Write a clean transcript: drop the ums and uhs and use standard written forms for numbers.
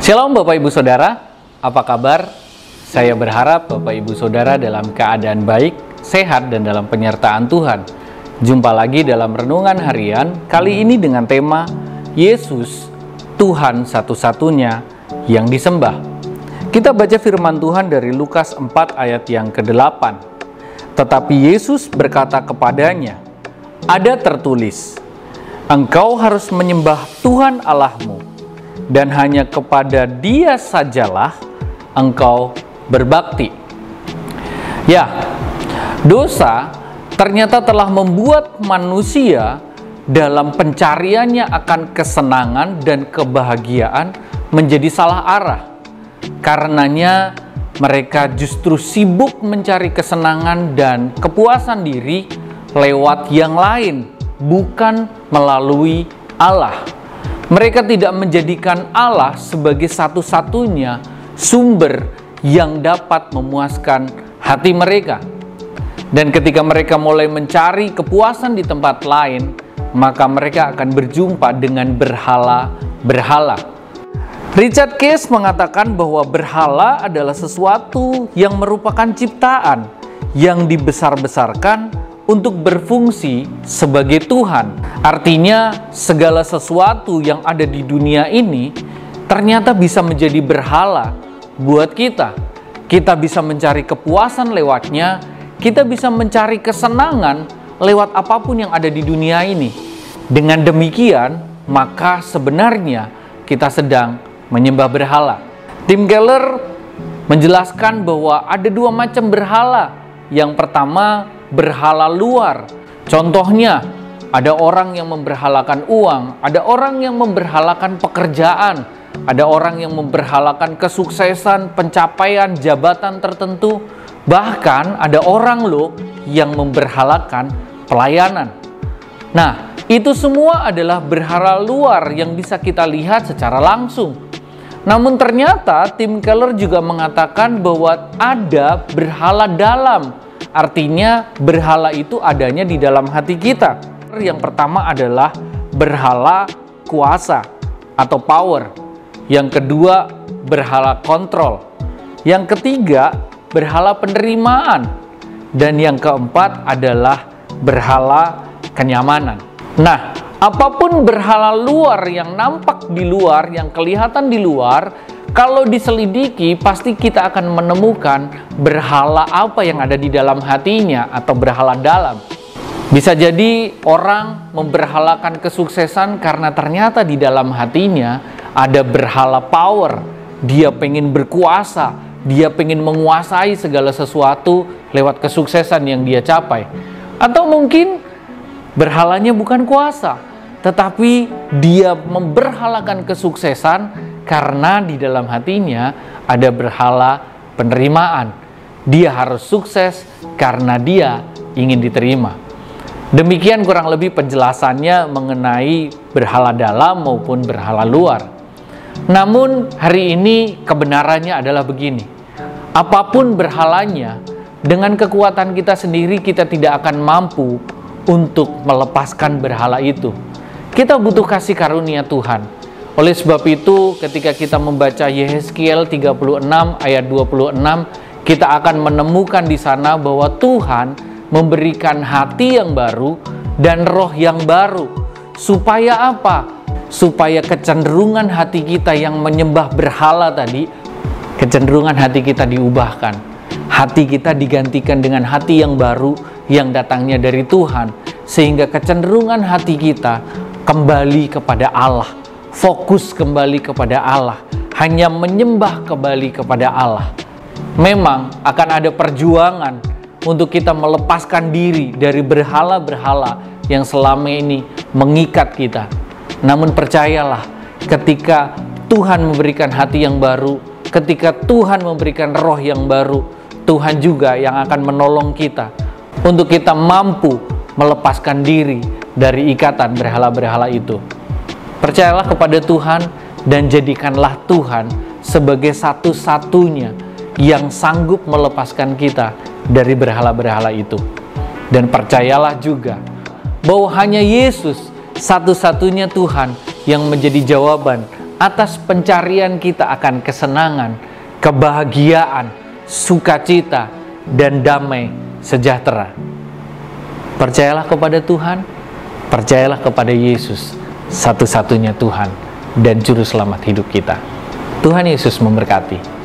Shalom Bapak Ibu Saudara, apa kabar? Saya berharap Bapak Ibu Saudara dalam keadaan baik, sehat, dan dalam penyertaan Tuhan. Jumpa lagi dalam Renungan Harian, kali ini dengan tema Yesus, Tuhan satu-satunya yang disembah. Kita baca firman Tuhan dari Lukas 4 ayat yang ke-8. Tetapi Yesus berkata kepadanya, "Ada tertulis, engkau harus menyembah Tuhan Allahmu, dan hanya kepada Dia sajalah engkau berbakti." Ya, dosa ternyata telah membuat manusia dalam pencariannya akan kesenangan dan kebahagiaan menjadi salah arah. Karenanya mereka justru sibuk mencari kesenangan dan kepuasan diri lewat yang lain, bukan melalui Allah. Mereka tidak menjadikan Allah sebagai satu-satunya sumber yang dapat memuaskan hati mereka. Dan ketika mereka mulai mencari kepuasan di tempat lain, maka mereka akan berjumpa dengan berhala-berhala. Richard Case mengatakan bahwa berhala adalah sesuatu yang merupakan ciptaan yang dibesar-besarkan untuk berfungsi sebagai Tuhan. Artinya segala sesuatu yang ada di dunia ini ternyata bisa menjadi berhala buat kita. Kita bisa mencari kepuasan lewatnya, kita bisa mencari kesenangan lewat apapun yang ada di dunia ini. Dengan demikian, maka sebenarnya kita sedang menyembah berhala. Tim Keller menjelaskan bahwa ada dua macam berhala. Yang pertama, berhala luar. Contohnya, ada orang yang memberhalakan uang, ada orang yang memberhalakan pekerjaan, ada orang yang memberhalakan kesuksesan, pencapaian, jabatan tertentu. Bahkan ada orang loh yang memberhalakan pelayanan. Nah, itu semua adalah berhala luar yang bisa kita lihat secara langsung. Namun ternyata Tim Keller juga mengatakan bahwa ada berhala dalam. Artinya berhala itu adanya di dalam hati kita. Yang pertama adalah berhala kuasa atau power. Yang kedua, berhala kontrol. Yang ketiga, berhala penerimaan. Dan yang keempat adalah berhala kenyamanan. Nah, apapun berhala luar yang nampak di luar, yang kelihatan di luar, kalau diselidiki pasti kita akan menemukan berhala apa yang ada di dalam hatinya atau berhala dalam. Bisa jadi orang memberhalakan kesuksesan karena ternyata di dalam hatinya ada berhala power. Dia pengen berkuasa, dia pengen menguasai segala sesuatu lewat kesuksesan yang dia capai. Atau mungkin berhalanya bukan kuasa, tetapi dia memberhalakan kesuksesan karena di dalam hatinya ada berhala penerimaan. Dia harus sukses karena dia ingin diterima. Demikian kurang lebih penjelasannya mengenai berhala dalam maupun berhala luar. Namun hari ini kebenarannya adalah begini. Apapun berhalanya, dengan kekuatan kita sendiri kita tidak akan mampu untuk melepaskan berhala itu. Kita butuh kasih karunia Tuhan. Oleh sebab itu, ketika kita membaca Yehezkiel 36 ayat 26, kita akan menemukan di sana bahwa Tuhan memberikan hati yang baru dan roh yang baru. Supaya apa? Supaya kecenderungan hati kita yang menyembah berhala tadi, kecenderungan hati kita diubahkan. Hati kita digantikan dengan hati yang baru yang datangnya dari Tuhan. Sehingga kecenderungan hati kita kembali kepada Allah. Fokus kembali kepada Allah, hanya menyembah kembali kepada Allah. Memang akan ada perjuangan untuk kita melepaskan diri dari berhala-berhala yang selama ini mengikat kita. Namun percayalah, ketika Tuhan memberikan hati yang baru, ketika Tuhan memberikan roh yang baru, Tuhan juga yang akan menolong kita untuk kita mampu melepaskan diri dari ikatan berhala-berhala itu. Percayalah kepada Tuhan dan jadikanlah Tuhan sebagai satu-satunya yang sanggup melepaskan kita dari berhala-berhala itu. Dan percayalah juga bahwa hanya Yesus satu-satunya Tuhan yang menjadi jawaban atas pencarian kita akan kesenangan, kebahagiaan, sukacita, dan damai sejahtera. Percayalah kepada Tuhan, percayalah kepada Yesus, satu-satunya Tuhan dan Juru Selamat hidup kita. Tuhan Yesus memberkati.